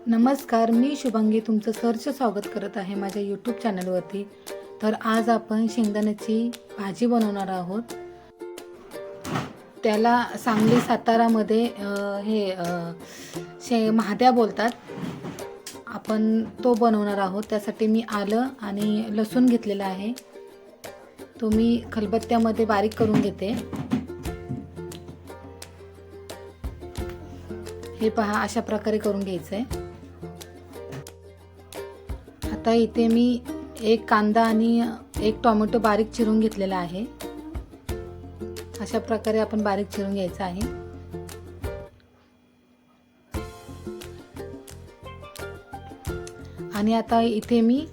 नमस्कार, मी शुभांगी तुमचं सहर्ष स्वागत करत आहे माझ्या यूट्यूब चॅनलवरती. तर आज आपण शेंगदाण्याची भाजी बनवणार आहोत. त्याला सांगली सातारामध्ये महाद्या बोलतात. आपण तो बनवणार आहोत. त्यासाठी मी आलं आणि लसूण घेतलेला आहे. तो मी खलबत्त्यामध्ये बारीक करून घेते. हे पहा, अशा प्रकारे करून घ्यायचं आहे. आता इथे मी एक कांदा आणि एक टोमॅटो बारीक चिरून घेतलेला आहे. अशा प्रकारे आपण बारीक चिरून घ्यायचं आहे. आणि आता इथे मी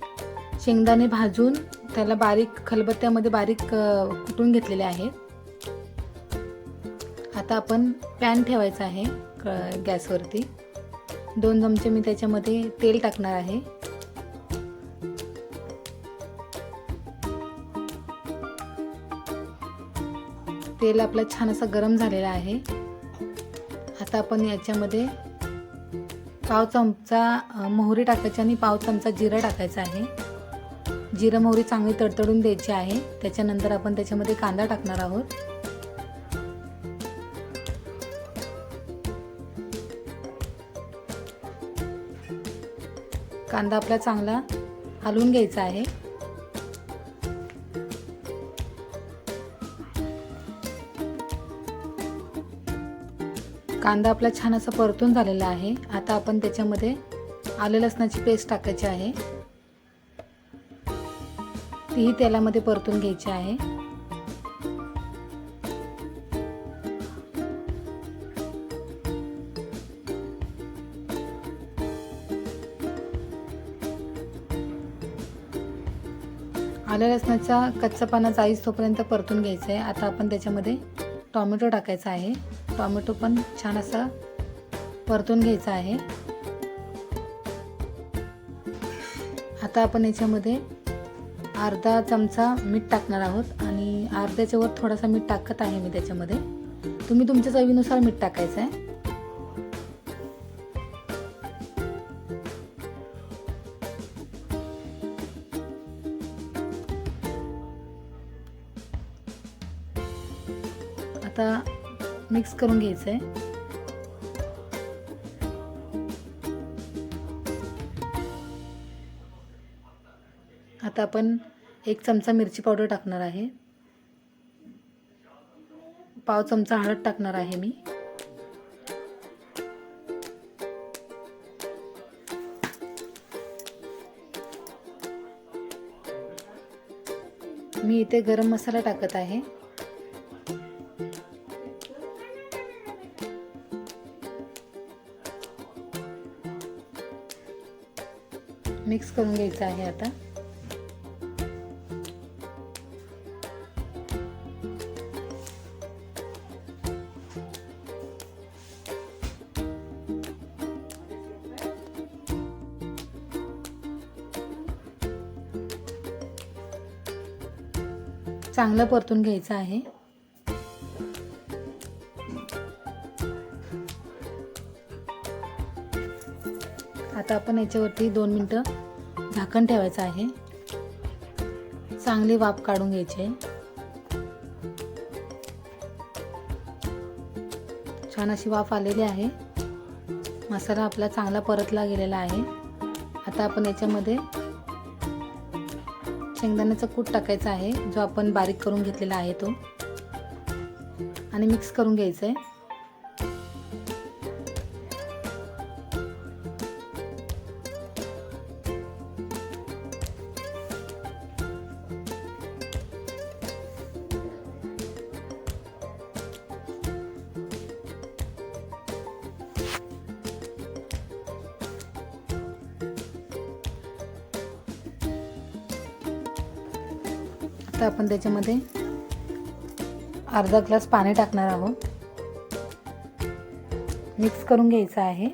शेंगदाणे भाजून त्याला बारीक खलबत्त्यामध्ये बारीक कुटून घेतलेले आहेत. आता आपण पॅन ठेवायचा आहे गॅसवरती. 2 चमचे मी त्याच्यामध्ये तेल टाकणार आहे. तेल आपलं छान असं गरम झालेलं आहे. आता आपण याच्यामध्ये पाव चमचा मोहरी टाकायची आणि पाव चमचा जिरं टाकायचं आहे. जिरं मोहरी चांगली तडतडून द्यायची आहे. त्याच्यानंतर आपण त्याच्यामध्ये कांदा टाकणार आहोत. कांदा आपला चांगला हलवून घ्यायचा आहे. कांदा आपला छान असं परतून झालेला आहे. आता आपण त्याच्यामध्ये आलं लसणाची पेस्ट टाकायची आहे. तीही तेलामध्ये परतून घ्यायची आहे. आलं लसणाचा कच्चापणा जाईस तोपर्यंत परतून घ्यायचं आहे. आता आपण त्याच्यामध्ये टोमॅटो टाकायचा आहे. टोमॅटो पण छान असा परतून घ्यायचा आहे. आता आपण याच्यामध्ये अर्धा चमचा मीठ टाकणार आहोत आणि अर्ध्याच्या वर थोडासा मीठ टाकत आहे मी त्याच्यामध्ये. तुम्ही तुमच्या चवीनुसार मीठ टाकायचं आहे. आता मिक्स करून घ्यायचं आहे. आता आपण 1 चमचा मिरची पावडर टाकणार आहे. पाव चमचा हळद टाकणार आहे मी. मी इथे गरम मसाला टाकत आहे. मिक्स करून घ्यायचं आहे. आता चांगलं परतून घ्यायचं आहे. आता आपण याच्यावरती 2 मिनिटं झाकण ठेवायचं आहे. चांगली वाफ काढून घ्यायची. छान अशी वाफ आलेली आहे. मसाला आपला चांगला परतला गेलेला आहे. आता आपण याच्यामध्ये शेंगदाण्याचा कूट टाकायचा आहे, जो आपण बारीक करून घेतलेला आहे तो, आणि मिक्स करून घ्यायचं आहे. आता आपण त्याच्यामध्ये अर्धा ग्लास पाणी टाकणार आहोत. मिक्स करून घ्यायचं आहे.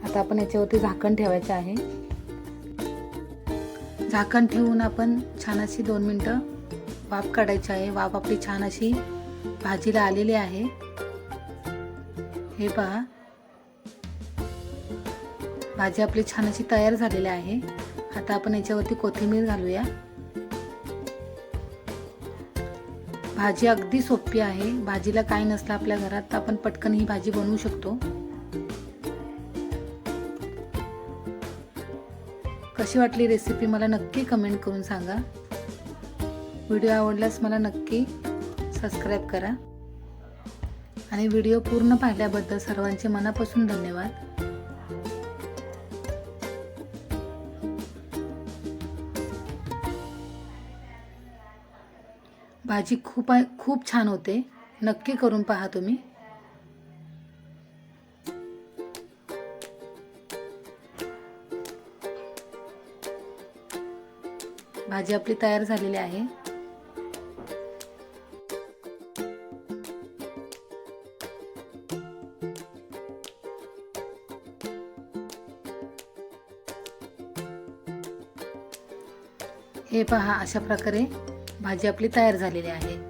आता आपण याच्यावरती झाकण ठेवायचं आहे. झाकण ठेवून आपण छान अशी 2 मिनिटं वाफ काढायची आहे. वाफ आपली छान अशी भाजीला आलेली आहे. हे पहा, भाजी आपली छान अशी तयार झालेली आहे. आता आपण याच्यावरती कोथिंबीर घालूया. भाजी अगदी सोपी आहे. भाजीला काय नसलं आपल्या घरात तर आपण पटकन ही भाजी बनवू शकतो. कशी वाटली रेसिपी मला नक्की कमेंट करून सांगा. व्हिडिओ आवडल्यास मला नक्की सबस्क्राईब करा आणि व्हिडिओ पूर्ण पाहिल्याबद्दल सर्वांचे मनापासून धन्यवाद. भाजी खूप छान होते. नक्की करून पहा तुम्ही. भाजी आपली तयार झालेली आहे. हे पहा, अशा प्रकारे भाजी आपली तयार झालेली आहे.